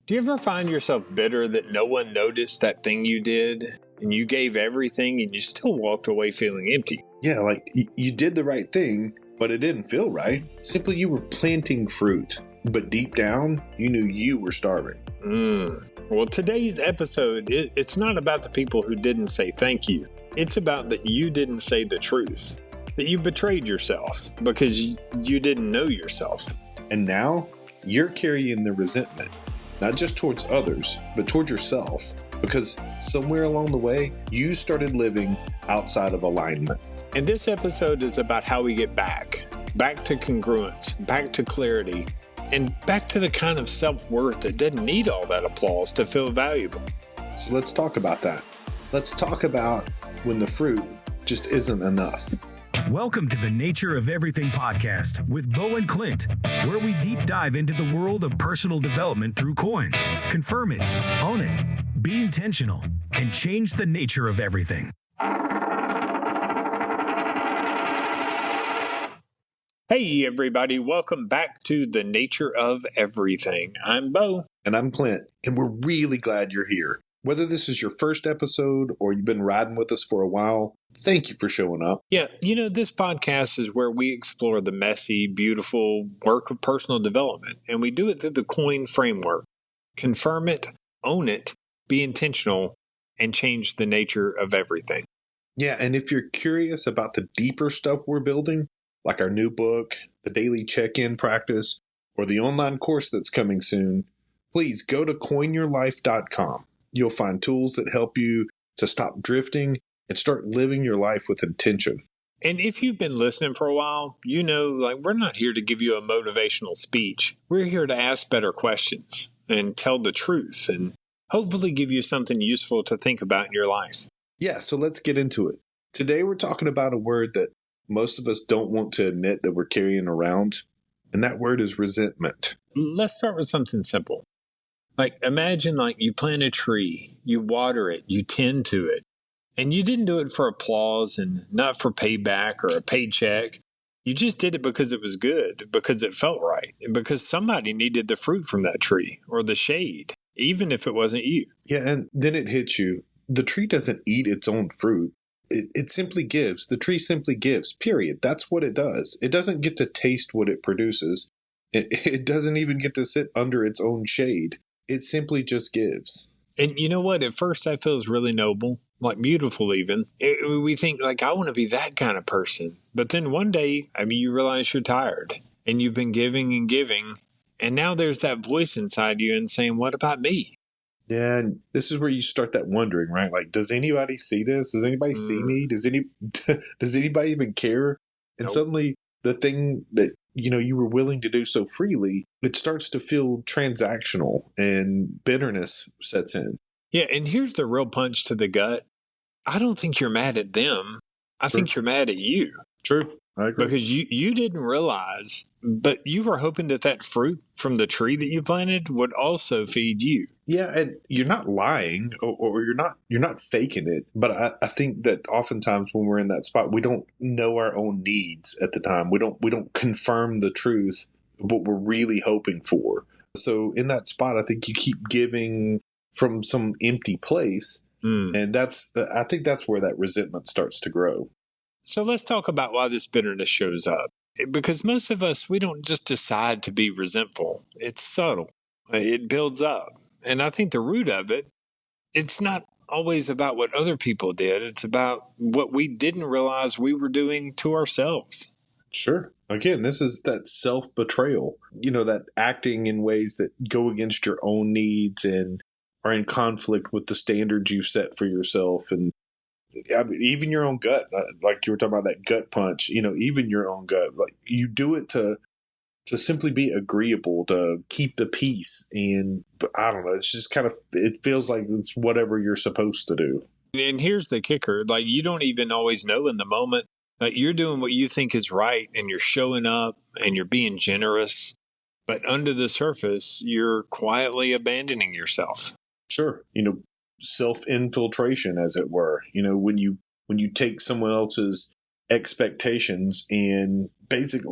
Do you ever find yourself bitter that no one noticed that thing you did and you gave everything and you still walked away feeling empty? Yeah, like you did the right thing, but it didn't feel right. Simply you were planting fruit, but deep down, you knew you were starving. Well, today's episode, it's not about the people who didn't say thank you. It's about that you didn't say the truth, that you betrayed yourself because you didn't know yourself. And now you're carrying the resentment, not just towards others, but towards yourself, because somewhere along the way, you started living outside of alignment. And this episode is about how we get back to congruence, back to clarity, and back to the kind of self-worth that doesn't need all that applause to feel valuable. So let's talk about that. Let's talk about when the fruit just isn't enough. Welcome to the Nature of Everything podcast with Bo and Clint, where we deep dive into the world of personal development through coin. Confirm it, own it, be intentional, and change the nature of everything. Hey everybody, welcome back to the Nature of Everything. I'm Bo. And I'm Clint, and we're really glad you're here. Whether this is your first episode or you've been riding with us for a while, thank you for showing up. Yeah, this podcast is where we explore the messy, beautiful work of personal development, and we do it through the coin framework. Confirm it, own it, be intentional, and change the nature of everything. Yeah, and if you're curious about the deeper stuff we're building, like our new book, the daily check-in practice, or the online course that's coming soon, please go to coinyourlife.com. You'll find tools that help you to stop drifting and start living your life with intention. And if you've been listening for a while, we're not here to give you a motivational speech. We're here to ask better questions and tell the truth and hopefully give you something useful to think about in your life. Yeah, so let's get into it. Today we're talking about a word that most of us don't want to admit that we're carrying around, and that word is resentment. Let's start with something simple. Imagine you plant a tree, you water it, you tend to it, and you didn't do it for applause and not for payback or a paycheck. You just did it because it was good, because it felt right, and because somebody needed the fruit from that tree or the shade, even if it wasn't you. Yeah, and then it hits you. The tree doesn't eat its own fruit. It simply gives. The tree simply gives, period. That's what it does. It doesn't get to taste what it produces. It doesn't even get to sit under its own shade. It simply just gives. And you know what? At first, that feels really noble, beautiful even. We think, I want to be that kind of person. But then one day, you realize you're tired and you've been giving and giving. And now there's that voice inside you and saying, what about me? Yeah, and this is where you start that wondering, right? Does anybody see this? Does anybody see me? Does anybody even care? And Suddenly, the thing that you were willing to do so freely, it starts to feel transactional, and bitterness sets in. Yeah, and here's the real punch to the gut. I don't think you're mad at them. I think you're mad at you. True. I agree. Because you didn't realize, but you were hoping that fruit from the tree that you planted would also feed you. Yeah, and you're not lying or you're not faking it. But I think that oftentimes when we're in that spot, we don't know our own needs at the time. We don't confirm the truth of what we're really hoping for. So in that spot, I think you keep giving from some empty place. And I think that's where that resentment starts to grow. So let's talk about why this bitterness shows up. Because most of us, we don't just decide to be resentful. It's subtle. It builds up. And I think the root of it, it's not always about what other people did. It's about what we didn't realize we were doing to ourselves. Sure. Again, this is that self-betrayal. That acting in ways that go against your own needs and are in conflict with the standards you set for yourself. And even your own gut, like you were talking about that gut punch, even your own gut, you do it to simply be agreeable, to keep the peace. And I don't know, it's just it feels like it's whatever you're supposed to do. And here's the kicker, you don't even always know in the moment. You're doing what you think is right and you're showing up and you're being generous. But under the surface, you're quietly abandoning yourself. Sure. Self-infiltration, as it were. When you take someone else's expectations and basically,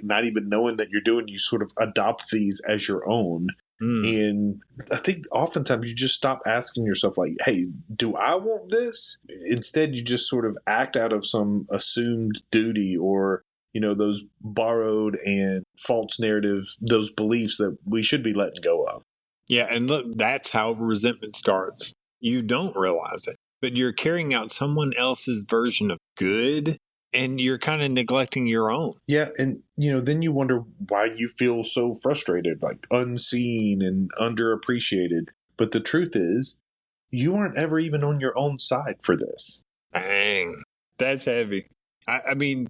not even knowing that you're doing, you sort of adopt these as your own. And I think oftentimes you just stop asking yourself, like, hey, do I want this? Instead, you just sort of act out of some assumed duty or, those borrowed and false narrative, those beliefs that we should be letting go of. Yeah. And look, that's how resentment starts. You don't realize it, but you're carrying out someone else's version of good and you're kind of neglecting your own. Yeah. And, then you wonder why you feel so frustrated, like unseen and underappreciated. But the truth is, you aren't ever even on your own side for this. Dang, that's heavy. I mean,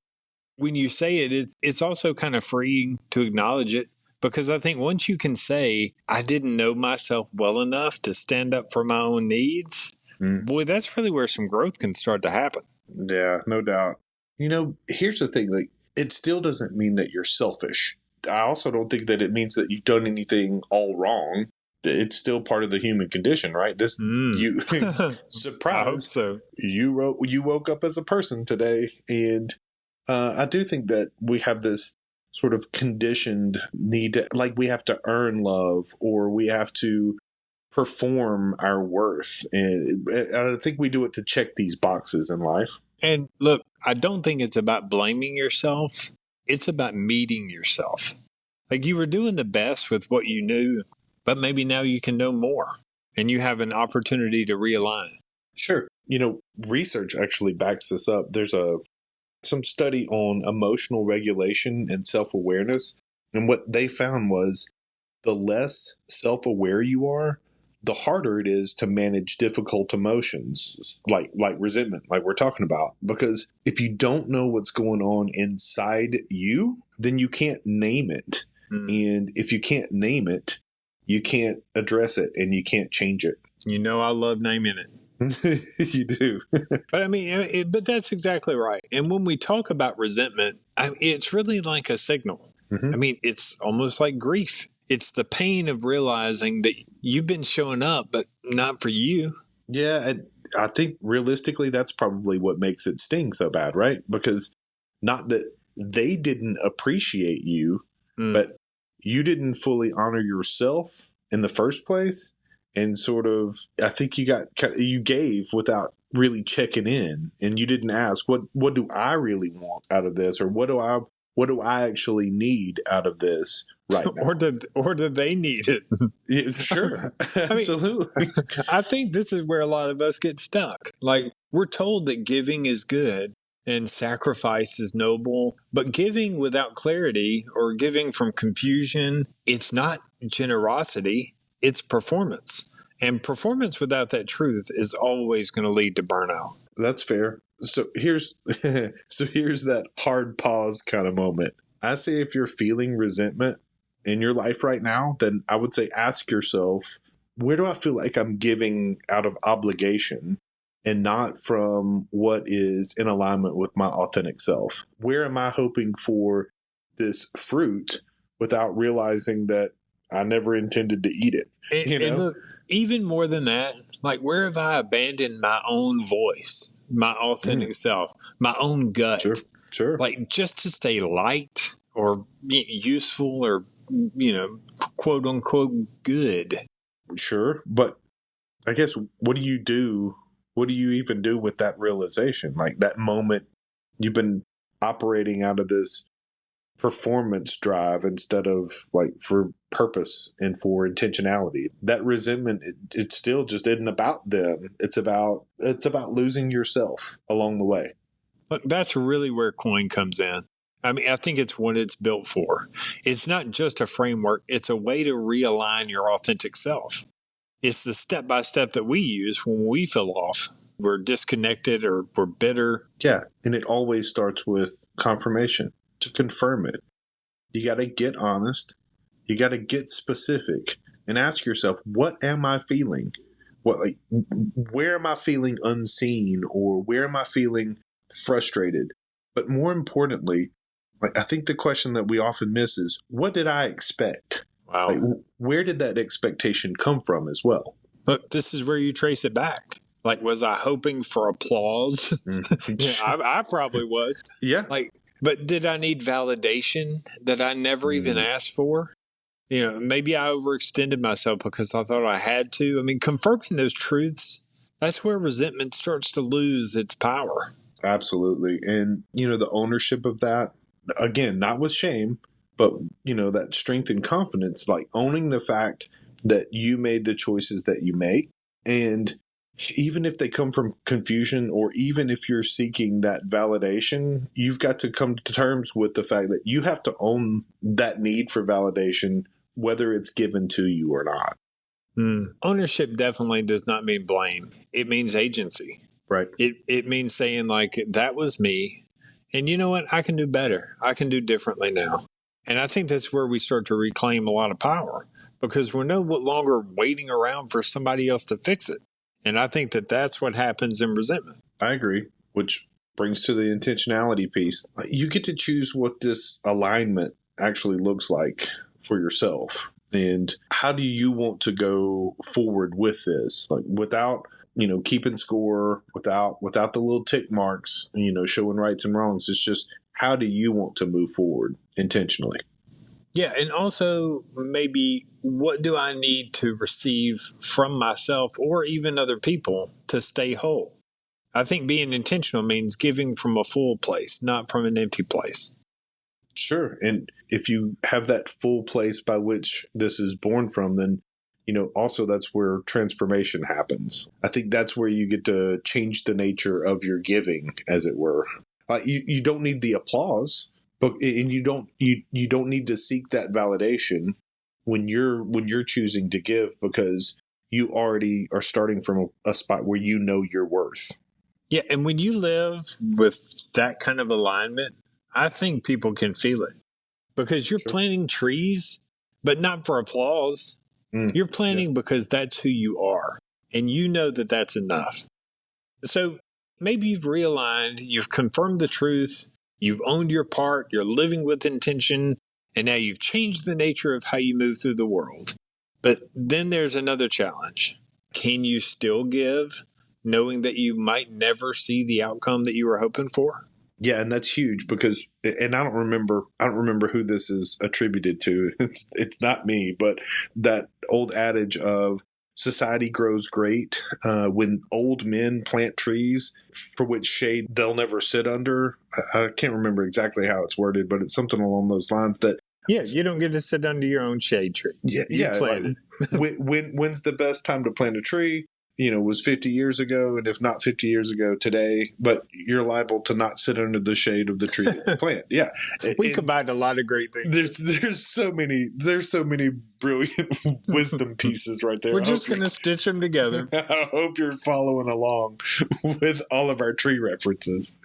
when you say it, it's also kind of freeing to acknowledge it. Because I think once you can say, I didn't know myself well enough to stand up for my own needs, boy, that's really where some growth can start to happen. Yeah, no doubt. Here's the thing, like, it still doesn't mean that you're selfish. I also don't think that it means that you've done anything all wrong. It's still part of the human condition, right? You surprise. I hope so. You woke up as a person today, and I do think that we have this sort of conditioned need to, like, we have to earn love or we have to perform our worth. And I think we do it to check these boxes in life. And look, I don't think it's about blaming yourself. It's about meeting yourself. Like you were doing the best with what you knew, but maybe now you can know more and you have an opportunity to realign. Sure. Research actually backs this up. There's some study on emotional regulation and self-awareness. And what they found was the less self-aware you are, the harder it is to manage difficult emotions like resentment, like we're talking about. Because if you don't know what's going on inside you, then you can't name it. And if you can't name it, you can't address it and you can't change it. I love naming it. You do. But I mean, but that's exactly right. And when we talk about resentment, it's really like a signal. I mean, it's almost like grief. It's the pain of realizing that you've been showing up, but not for you. Yeah. And I think realistically, that's probably what makes it sting so bad, right? Because not that they didn't appreciate you, but you didn't fully honor yourself in the first place. And sort of, I think you gave without really checking in, and you didn't ask, what do I really want out of this? Or what do I actually need out of this right now? or do they need it? Yeah, sure. Absolutely. I think this is where a lot of us get stuck. Like we're told that giving is good and sacrifice is noble, but giving without clarity or giving from confusion, it's not generosity. It's performance. And performance without that truth is always going to lead to burnout. That's fair. So here's that hard pause kind of moment. I say if you're feeling resentment in your life right now, then I would say ask yourself, where do I feel like I'm giving out of obligation and not from what is in alignment with my authentic self? Where am I hoping for this fruit without realizing that I never intended to eat it? And look, even more than that, like where have I abandoned my own voice, my authentic self, my own gut? Sure. Like just to stay liked or useful or, quote unquote good. Sure. But I guess what do you do? What do you even do with that realization? Like that moment you've been operating out of this performance drive instead of like for purpose and for intentionality. That resentment, it still just isn't about them. It's about losing yourself along the way. Look, that's really where Coin comes in. I mean, I think it's what it's built for. It's not just a framework. It's a way to realign your authentic self. It's the step-by-step that we use when we feel off. We're disconnected or we're bitter. Yeah. And it always starts with confirmation. To confirm it, you got to get honest. You got to get specific and ask yourself, what am I feeling? Where am I feeling unseen, or where am I feeling frustrated? But more importantly, I think the question that we often miss is, what did I expect? Wow. Where did that expectation come from as well? Look, this is where you trace it back. Like, was I hoping for applause? Yeah, I probably was. Yeah. But did I need validation that I never even asked for? Maybe I overextended myself because I thought I had to. I mean, confirming those truths, that's where resentment starts to lose its power. Absolutely. And, the ownership of that, again, not with shame, but, that strength and confidence, like owning the fact that you made the choices that you make. And even if they come from confusion, or even if you're seeking that validation, you've got to come to terms with the fact that you have to own that need for validation, whether it's given to you or not. Ownership definitely does not mean blame. It means agency. Right. It means saying, like, that was me. And you know what? I can do better. I can do differently now. And I think that's where we start to reclaim a lot of power, because we're no longer waiting around for somebody else to fix it. And I think that that's what happens in resentment. I agree, which brings to the intentionality piece. You get to choose what this alignment actually looks like for yourself. And how do you want to go forward with this? Like, without, keeping score, without the little tick marks, showing rights and wrongs. It's just, how do you want to move forward intentionally? Yeah. And also, maybe, what do I need to receive from myself or even other people to stay whole? I think being intentional means giving from a full place, not from an empty place. Sure. And if you have that full place by which this is born from, then, also that's where transformation happens. I think that's where you get to change the nature of your giving, as it were. You don't need the applause, and you don't need to seek that validation when you're choosing to give, because you already are starting from a spot where you know your worth. Yeah. And when you live with that kind of alignment, I think people can feel it, because you're planting trees, but not for applause. You're planting because that's who you are, and you know that that's enough. So maybe you've realigned, you've confirmed the truth, you've owned your part, you're living with intention, and now you've changed the nature of how you move through the world. But then there's another challenge. Can you still give, knowing that you might never see the outcome that you were hoping for? Yeah, and that's huge, because, and I don't remember who this is attributed to. It's not me, but that old adage of society grows great when old men plant trees for which shade they'll never sit under. I can't remember exactly how it's worded, but it's something along those lines that. Yeah, you don't get to sit under your own shade tree. Yeah. Planted. When's the best time to plant a tree? Was 50 years ago, and if not 50 years ago, today. But you're liable to not sit under the shade of the tree that you plant. Yeah, we combined a lot of great things. There's so many brilliant wisdom pieces right there. We're just going to stitch them together. I hope you're following along with all of our tree references.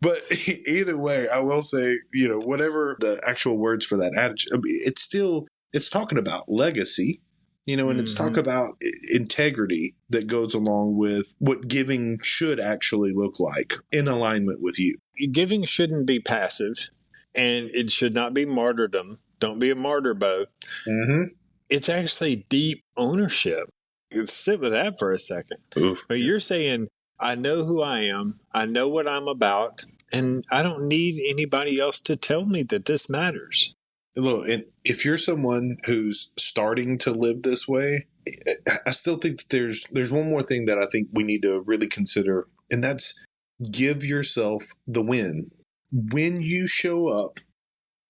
But either way, I will say, whatever the actual words for that adage, it's talking about legacy. And it's talk about integrity that goes along with what giving should actually look like in alignment with you. Giving shouldn't be passive, and it should not be martyrdom. Don't be a martyr, Bo. It's actually deep ownership. Sit with that for a second. But you're saying, I know who I am, I know what I'm about, and I don't need anybody else to tell me that this matters. Look, and if you're someone who's starting to live this way, I still think that there's one more thing that I think we need to really consider, and that's give yourself the win. When you show up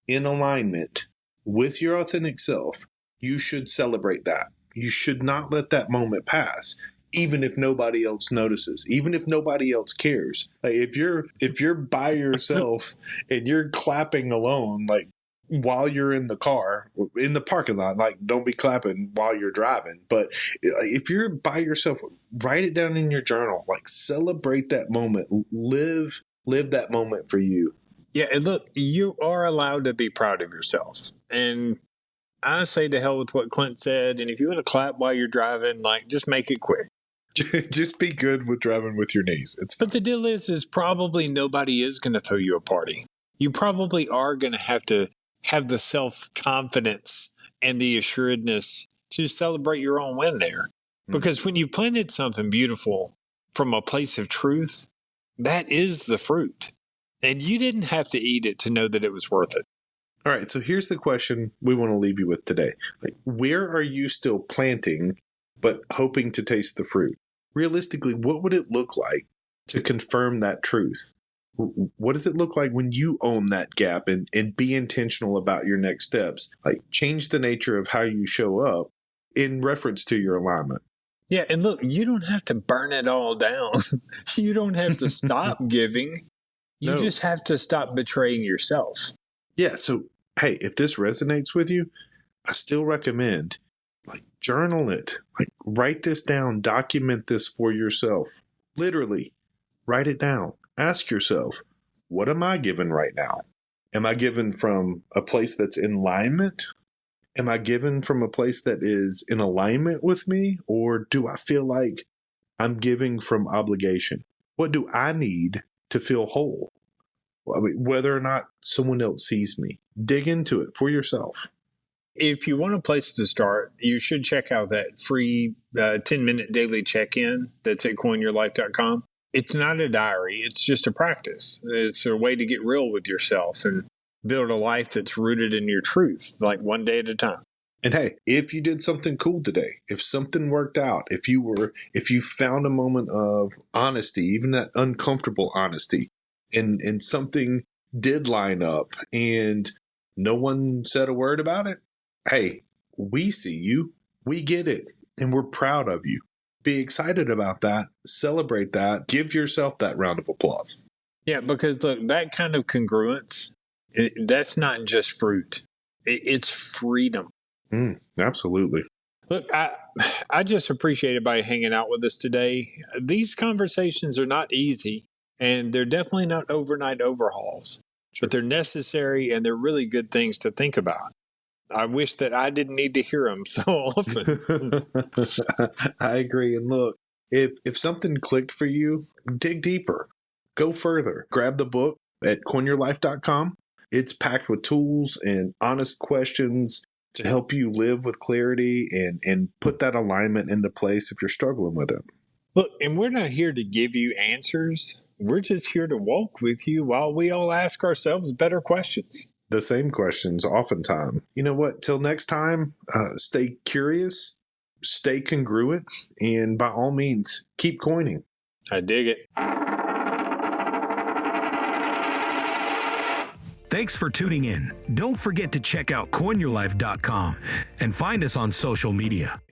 in alignment with your authentic self, you should celebrate that. You should not let that moment pass, even if nobody else notices, even if nobody else cares. Like, if you're by yourself and you're clapping alone, like, while you're in the car, in the parking lot, like, don't be clapping while you're driving. But if you're by yourself, write it down in your journal. Like, celebrate that moment. Live that moment for you. Yeah, and look, you are allowed to be proud of yourself. And I say to hell with what Clint said. And if you want to clap while you're driving, like, just make it quick. Just be good with driving with your knees. But the deal is probably nobody is going to throw you a party. You probably are going to have the self-confidence and the assuredness to celebrate your own win there. Because when you planted something beautiful from a place of truth, that is the fruit. And you didn't have to eat it to know that it was worth it. All right, so here's the question we want to leave you with today. Like, where are you still planting but hoping to taste the fruit? Realistically, what would it look like to confirm that truth? What does it look like when you own that gap and be intentional about your next steps? Like, change the nature of how you show up in reference to your alignment. Yeah, and look, you don't have to burn it all down. You don't have to stop giving. You just have to stop betraying yourself. Yeah, so hey, if this resonates with you, I still recommend journal it. Write this down, document this for yourself. Literally, write it down. Ask yourself, what am I giving right now? Am I given from a place that's in alignment? Am I given from a place that is in alignment with me? Or do I feel like I'm giving from obligation? What do I need to feel whole? Well, whether or not someone else sees me, dig into it for yourself. If you want a place to start, you should check out that free 10-minute daily check-in that's at coinyourlife.com. It's not a diary. It's just a practice. It's a way to get real with yourself and build a life that's rooted in your truth, like one day at a time. And hey, if you did something cool today, if something worked out, if you found a moment of honesty, even that uncomfortable honesty, and something did line up and no one said a word about it, hey, we see you, we get it, and we're proud of you. Be excited about that, celebrate that, give yourself that round of applause. Yeah, because look, that kind of congruence, that's not just fruit. It's freedom. Absolutely. Look, I just appreciate everybody hanging out with us today. These conversations are not easy, and they're definitely not overnight overhauls, but they're necessary, and they're really good things to think about. I wish that I didn't need to hear them so often. I agree. And look, if something clicked for you, dig deeper, go further, grab the book at coinyourlife.com. It's packed with tools and honest questions to help you live with clarity and put that alignment into place if you're struggling with it. Look, and we're not here to give you answers. We're just here to walk with you while we all ask ourselves better questions. The same questions oftentimes. You know what? Till next time, stay curious, stay congruent, and by all means, keep coining. I dig it. Thanks for tuning in. Don't forget to check out coinyourlife.com and find us on social media.